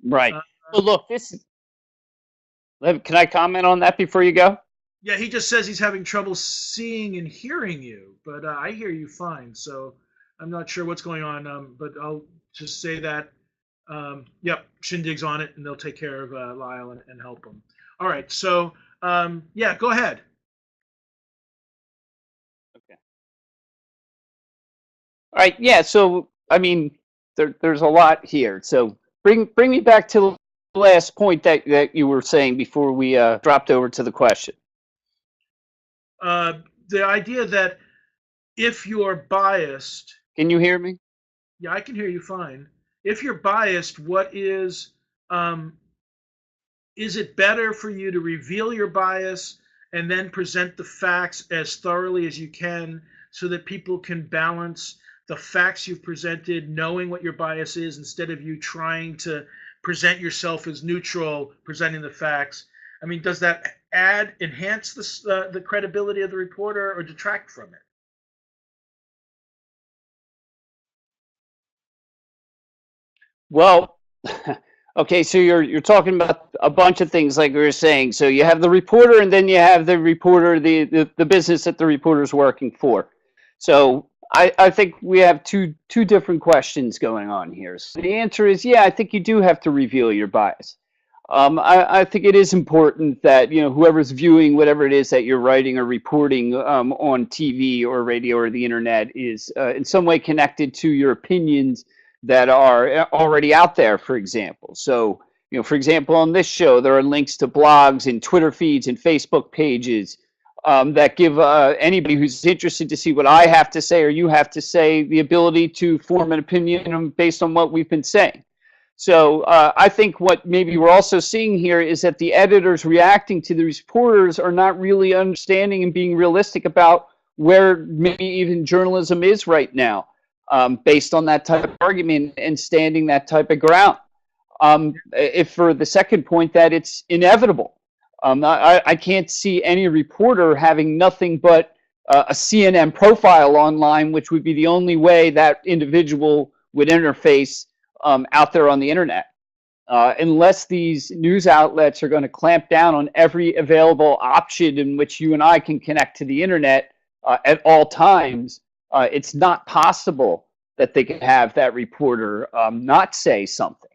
[SPEAKER 3] Right. Well, look, can I comment on that before you go?
[SPEAKER 1] Yeah, he just says he's having trouble seeing and hearing you, but I hear you fine. So I'm not sure what's going on, but I'll just say that, yep, Shindig's on it, and they'll take care of Lyle and help him. All right, so yeah, go ahead.
[SPEAKER 3] Okay. All right, yeah. So I mean, there's a lot here. So bring me back to the last point that you were saying before we dropped over to the question.
[SPEAKER 1] The idea that if you're biased.
[SPEAKER 3] Can you hear me?
[SPEAKER 1] Yeah, I can hear you fine. If you're biased, what is it better for you to reveal your bias and then present the facts as thoroughly as you can, so that people can balance the facts you've presented, knowing what your bias is, instead of you trying to present yourself as neutral, presenting the facts? I mean, does that enhance the credibility of the reporter, or detract from it?
[SPEAKER 3] Well, okay, so you're talking about a bunch of things, like we were saying. So you have the reporter, and then you have the reporter, the business that the reporter's working for. So I think we have two different questions going on here. So the answer is, yeah, I think you do have to reveal your bias. I think it is important that, whoever's viewing whatever it is that you're writing or reporting on TV or radio or the internet is in some way connected to your opinions that are already out there, for example. So, for example, on this show, there are links to blogs and Twitter feeds and Facebook pages that give anybody who's interested to see what I have to say or you have to say the ability to form an opinion based on what we've been saying. So I think what maybe we're also seeing here is that the editors reacting to the reporters are not really understanding and being realistic about where maybe even journalism is right now, based on that type of argument and standing that type of ground. If for the second point that it's inevitable, I can't see any reporter having nothing but a CNN profile online, which would be the only way that individual would interface out there on the internet. Unless these news outlets are going to clamp down on every available option in which you and I can connect to the internet at all times, it's not possible that they can have that reporter not say something.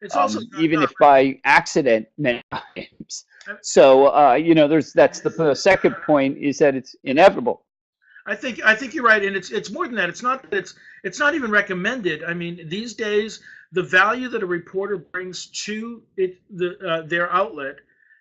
[SPEAKER 1] It's also
[SPEAKER 3] even if by accident many times. So that's the second point, is that it's inevitable.
[SPEAKER 1] I think you're right, and it's more than that. It's not even recommended. I mean, these days the value that a reporter brings to their outlet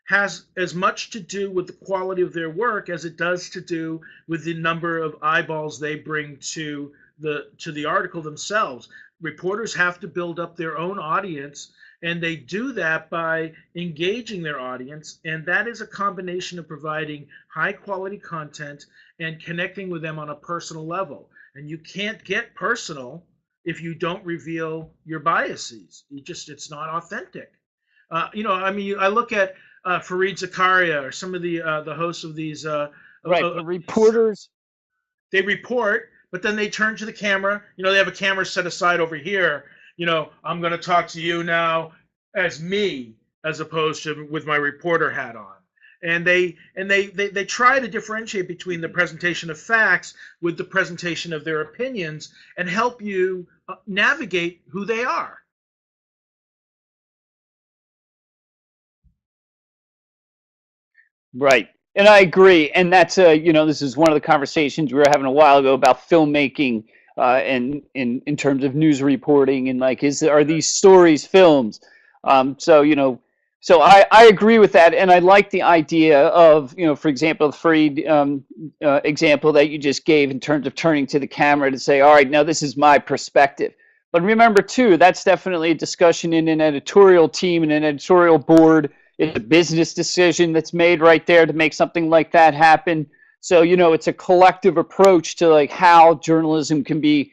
[SPEAKER 1] has as much to do with the quality of their work as it does to do with the number of eyeballs they bring to the article themselves. Reporters have to build up their own audience, and they do that by engaging their audience, and that is a combination of providing high quality content and connecting with them on a personal level. And you can't get personal if you don't reveal your biases. It's not authentic. I look at Fareed Zakaria or some of the hosts of these
[SPEAKER 3] the reporters.
[SPEAKER 1] They report, but then they turn to the camera. They have a camera set aside over here. I'm going to talk to you now as me, as opposed to with my reporter hat on. And they try to differentiate between the presentation of facts with the presentation of their opinions and help you navigate who they are.
[SPEAKER 3] Right. And I agree. And that's, this is one of the conversations we were having a while ago about filmmaking and in terms of news reporting and are these stories films? So I agree with that. And I like the idea of, for example, the Fareed example that you just gave in terms of turning to the camera to say, all right, now this is my perspective. But remember, too, that's definitely a discussion in an editorial team and an editorial board. It's a business decision that's made right there to make something like that happen. So, it's a collective approach to how journalism can be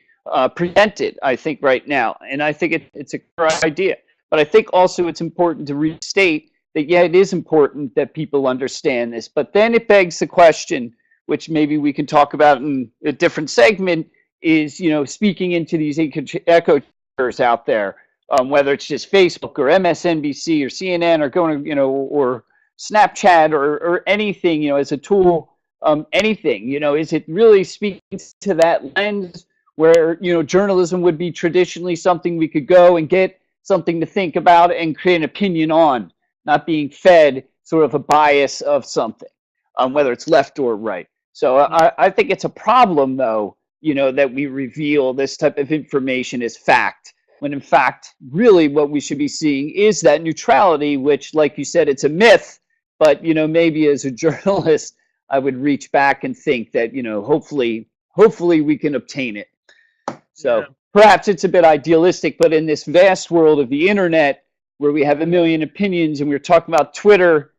[SPEAKER 3] presented, I think, right now. And I think it's a great idea. But I think also it's important to restate that, yeah, it is important that people understand this. But then it begs the question, which maybe we can talk about in a different segment, is, speaking into these echo chambers out there, whether it's just Facebook or MSNBC or CNN or going to, or Snapchat or anything, as a tool, anything, is it really speaking to that lens where, journalism would be traditionally something we could go and get something to think about and create an opinion on, not being fed sort of a bias of something, whether it's left or right. So I think it's a problem, though, that we reveal this type of information as fact, when in fact, really what we should be seeing is that neutrality, which, like you said, it's a myth, but, maybe as a journalist, I would reach back and think that, hopefully we can obtain it. So yeah. Perhaps it's a bit idealistic, but in this vast world of the internet, where we have a million opinions, and we were talking about Twitter,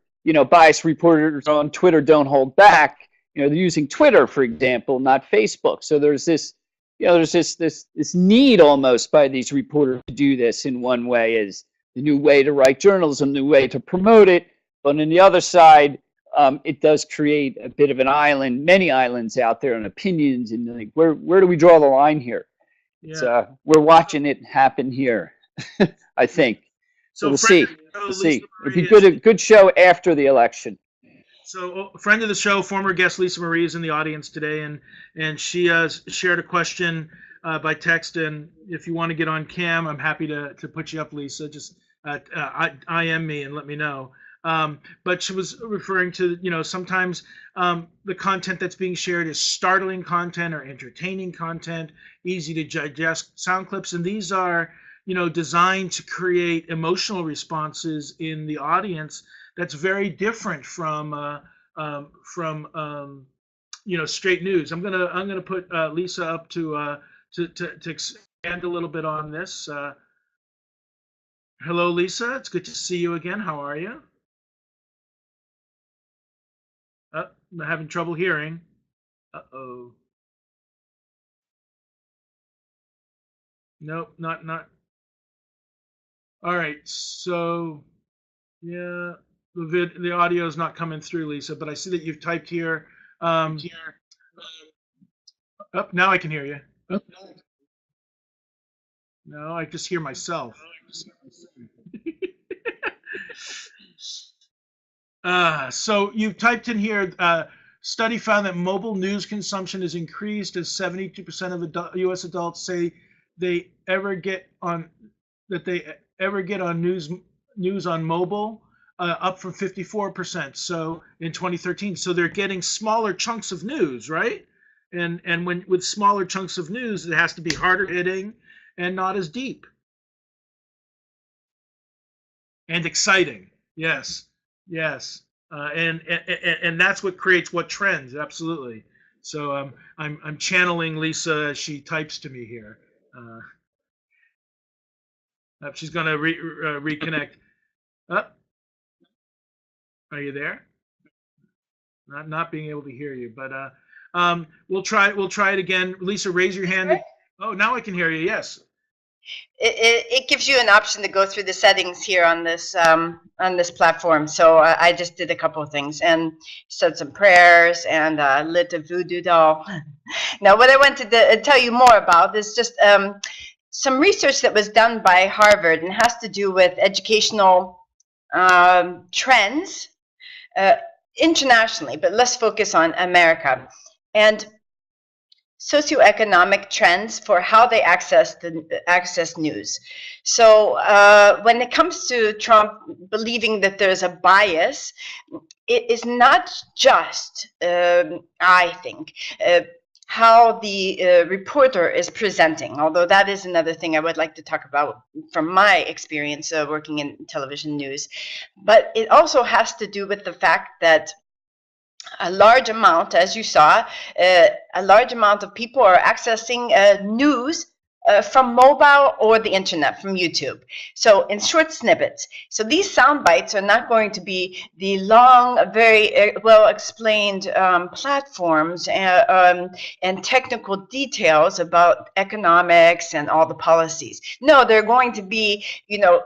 [SPEAKER 3] biased reporters on Twitter don't hold back. They're using Twitter, for example, not Facebook. So there's this, this need almost by these reporters to do this in one way, as the new way to write journalism, new way to promote it. But on the other side, it does create a bit of an island, many islands out there on opinions, and where do we draw the line here? Yeah. We're watching it happen here, I think. So we'll see. We'll see. It'll be a good show after the election.
[SPEAKER 1] So, a friend of the show, former guest Lisa Marie, is in the audience today, and she shared a question by text. And if you want to get on cam, I'm happy to put you up, Lisa. Just IM me and let me know. But she was referring to, sometimes the content that's being shared is startling content or entertaining content, easy to digest sound clips, and these are, designed to create emotional responses in the audience. That's very different from straight news. I'm gonna put Lisa up to expand a little bit on this. Hello, Lisa. It's good to see you again. How are you? I'm having trouble hearing. Uh-oh. Nope, not. All right, so yeah, the audio is not coming through, Lisa, but I see that you've typed here. Oh, now I can hear you. No, I just hear myself. So you typed in here, study found that mobile news consumption has increased as 72% of U.S. adults say they ever get on news on mobile, up from 54%. So in 2013, so they're getting smaller chunks of news, right? And when with smaller chunks of news, it has to be harder hitting and not as deep and exciting. Yes. And that's what creates what trends. Absolutely. So I'm channeling Lisa as she types to me here. She's going to reconnect. Are you there? Not being able to hear you, but we'll try it again. Lisa, raise your hand. Oh, now I can hear you. Yes.
[SPEAKER 4] It gives you an option to go through the settings here on this platform. So I just did a couple of things and said some prayers and lit a voodoo doll. Now, what I wanted to tell you more about is just some research that was done by Harvard and has to do with educational trends internationally, but let's focus on America. And socioeconomic trends for how they access news. So when it comes to Trump believing that there's a bias, it is not just, I think, how the reporter is presenting, although that is another thing I would like to talk about from my experience working in television news. But it also has to do with the fact that a large amount, as you saw, a large amount of people are accessing news from mobile or the internet, from YouTube. So in short snippets. So these sound bites are not going to be the long, very well explained platforms and technical details about economics and all the policies. No, they're going to be,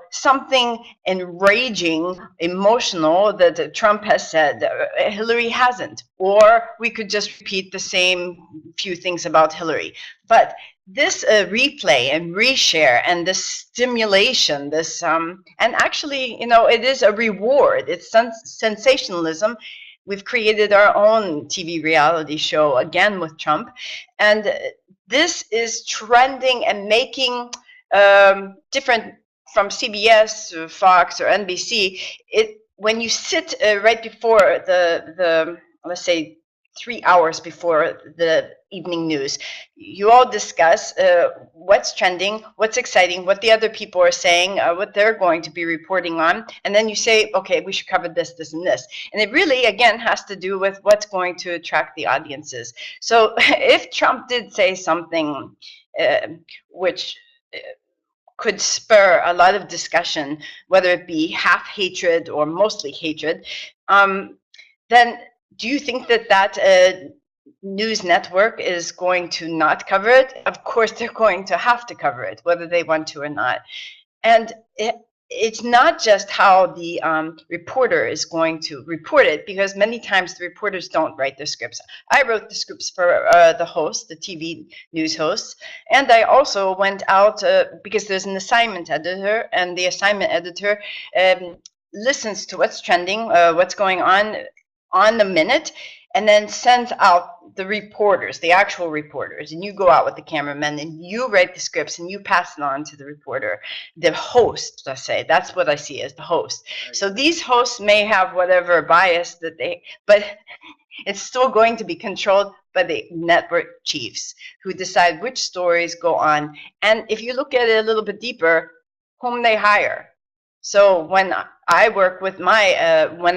[SPEAKER 4] something enraging, emotional that Trump has said, Hillary hasn't. Or we could just repeat the same few things about Hillary. But this replay and reshare and this stimulation, this and actually, it is a reward. It's sensationalism. We've created our own TV reality show again with Trump, and this is trending and making different from CBS or Fox or NBC. When you sit right before the let's say 3 hours before the evening news, you all discuss what's trending, what's exciting, what the other people are saying, what they're going to be reporting on, and then you say, okay, we should cover this, this, and this. And it really, again, has to do with what's going to attract the audiences. So if Trump did say something which could spur a lot of discussion, whether it be half hatred or mostly hatred, then do you think that news network is going to not cover it? Of course, they're going to have to cover it, whether they want to or not. And it's not just how the reporter is going to report it, because many times the reporters don't write the scripts. I wrote the scripts for the host, the TV news hosts, and I also went out because there's an assignment editor, and the assignment editor listens to what's trending, what's going on, on the minute, and then sends out the reporters, the actual reporters, and you go out with the cameramen and you write the scripts and you pass it on to the reporter, the host, let's say. That's what I see as the host. So these hosts may have whatever bias that they, but it's still going to be controlled by the network chiefs who decide which stories go on. And if you look at it a little bit deeper, whom they hire. So when I work with when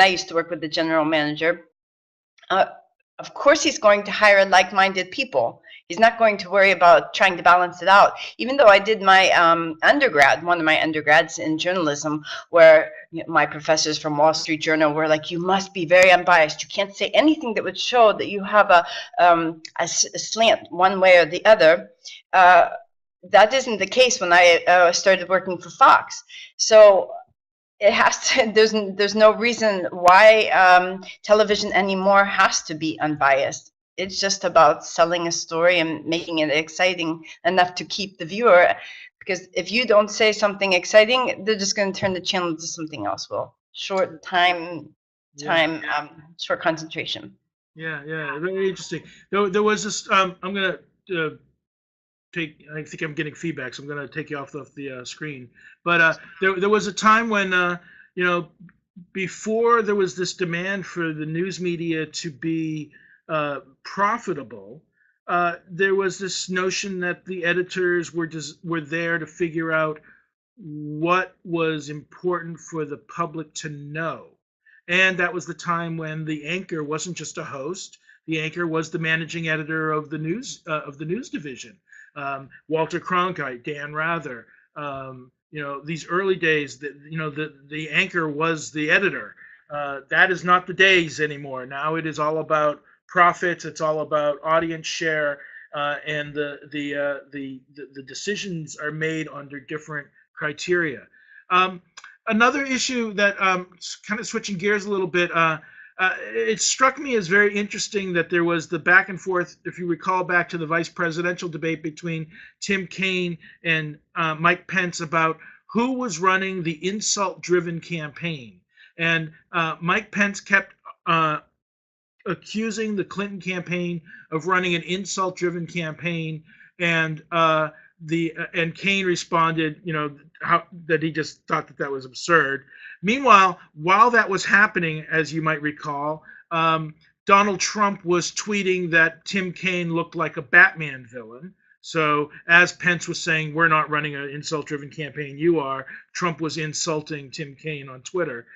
[SPEAKER 4] I used to work with the general manager, of course he's going to hire like-minded people. He's not going to worry about trying to balance it out. Even though I did my one of my undergrads in journalism, where my professors from Wall Street Journal were like, you must be very unbiased. You can't say anything that would show that you have a slant one way or the other. That isn't the case when I started working for Fox. So it has to, there's no reason why television anymore has to be unbiased. It's just about selling a story and making it exciting enough to keep the viewer. Because if you don't say something exciting, they're just going to turn the channel to something else. Well, short short concentration.
[SPEAKER 1] Yeah, very interesting. There was this. I'm gonna I think I'm getting feedback, so I'm going to take you off the screen. But there was a time when, before there was this demand for the news media to be profitable, there was this notion that the editors were there to figure out what was important for the public to know. And that was the time when the anchor wasn't just a host. The anchor was the managing editor of the news division. Walter Cronkite, Dan Rather, these early days, the anchor was the editor. That is not the days anymore. Now it is all about profits. It's all about audience share, and the decisions are made under different criteria. Another issue that kind of switching gears a little bit. It struck me as very interesting that there was the back and forth, if you recall back to the vice presidential debate between Tim Kaine and Mike Pence about who was running the insult-driven campaign. And Mike Pence kept accusing the Clinton campaign of running an insult-driven campaign, and Kaine responded, that he just thought that was absurd. Meanwhile, while that was happening, as you might recall, Donald Trump was tweeting that Tim Kaine looked like a Batman villain. So as Pence was saying, we're not running an insult-driven campaign, you are, Trump was insulting Tim Kaine on Twitter.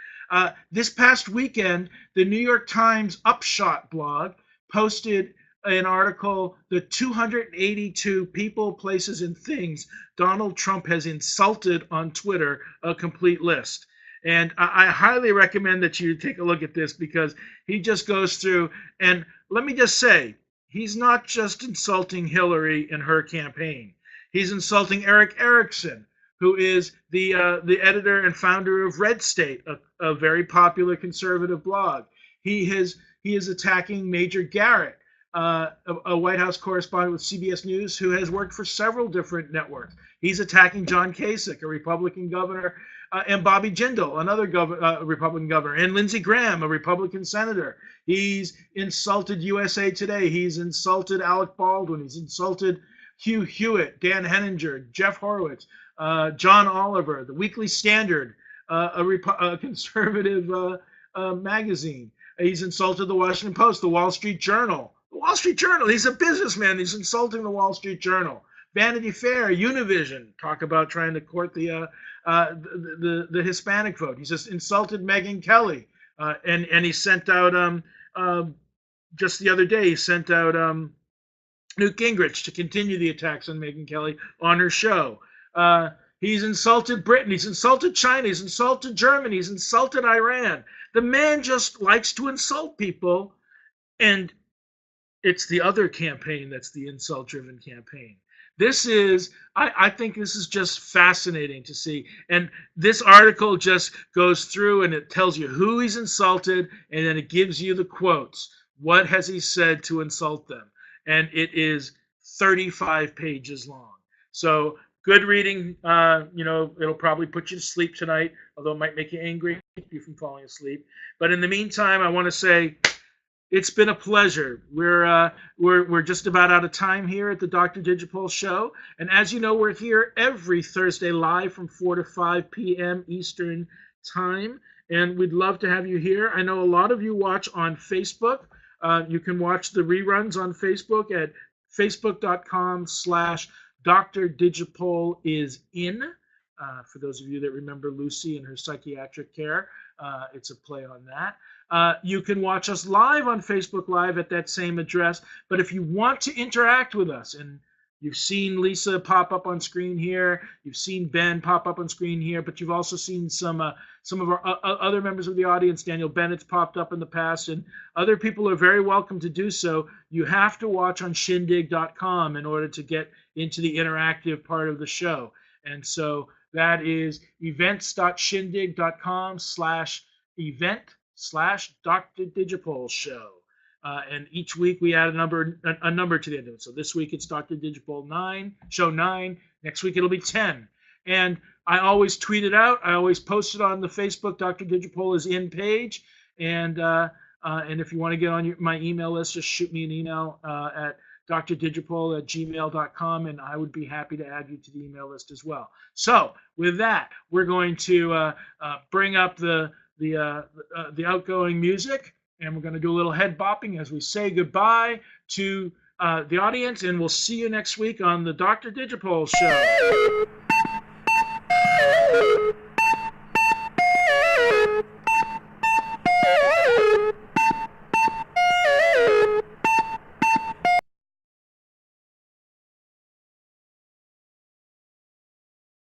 [SPEAKER 1] This past weekend, the New York Times Upshot blog posted an article, the 282 people, places, and things Donald Trump has insulted on Twitter, a complete list. And I highly recommend that you take a look at this, because he just goes through, and let me just say, he's not just insulting Hillary and her campaign. He's insulting Eric Erickson, who is the editor and founder of Red State, a very popular conservative blog. He is attacking Major Garrett, a White House correspondent with CBS News who has worked for several different networks. He's attacking John Kasich, a Republican governor, and Bobby Jindal, another Republican governor, and Lindsey Graham, a Republican senator. He's insulted USA Today. He's insulted Alec Baldwin. He's insulted Hugh Hewitt, Dan Henninger, Jeff Horowitz, John Oliver, the Weekly Standard, a conservative magazine. He's insulted the Washington Post, the Wall Street Journal. The Wall Street Journal, he's a businessman. He's insulting the Wall Street Journal. Vanity Fair, Univision, talk about trying to court the Hispanic vote. He's just insulted Megyn Kelly, and he sent out just the other day. He sent out Newt Gingrich to continue the attacks on Megyn Kelly on her show. He's insulted Britain. He's insulted China. He's insulted Germany. He's insulted Iran. The man just likes to insult people, and it's the other campaign that's the insult-driven campaign. This is, I think this is just fascinating to see. And this article just goes through and it tells you who he's insulted, and then it gives you the quotes. What has he said to insult them? And it is 35 pages long. So good reading. It'll probably put you to sleep tonight, although it might make you angry, keep you from falling asleep. But in the meantime, I want to say it's been a pleasure. We're just about out of time here at the Dr. DigiPol Show, and as you know, we're here every Thursday live from 4 to 5 p.m. Eastern Time, and we'd love to have you here. I know a lot of you watch on Facebook. You can watch the reruns on Facebook at facebook.com/Dr. DigiPol is in. For those of you that remember Lucy and her psychiatric care, it's a play on that. You can watch us live on Facebook Live at that same address. But if you want to interact with us, and you've seen Lisa pop up on screen here, you've seen Ben pop up on screen here, but you've also seen some of our other members of the audience. Daniel Bennett's popped up in the past, and other people are very welcome to do so. You have to watch on shindig.com in order to get into the interactive part of the show. And so that is events.shindig.com/event/Dr. DigiPol Show. And each week we add a number to the end of it. So this week it's Dr. DigiPol 9, show 9. Next week it'll be 10. And I always tweet it out. I always post it on the Facebook Dr. DigiPol is in page. And if you want to get on my email list, just shoot me an email at drdigipol@gmail.com, and I would be happy to add you to the email list as well. So with that, we're going to bring up the outgoing music, and we're going to do a little head bopping as we say goodbye to the audience, and we'll see you next week on the Dr. DigiPol Show.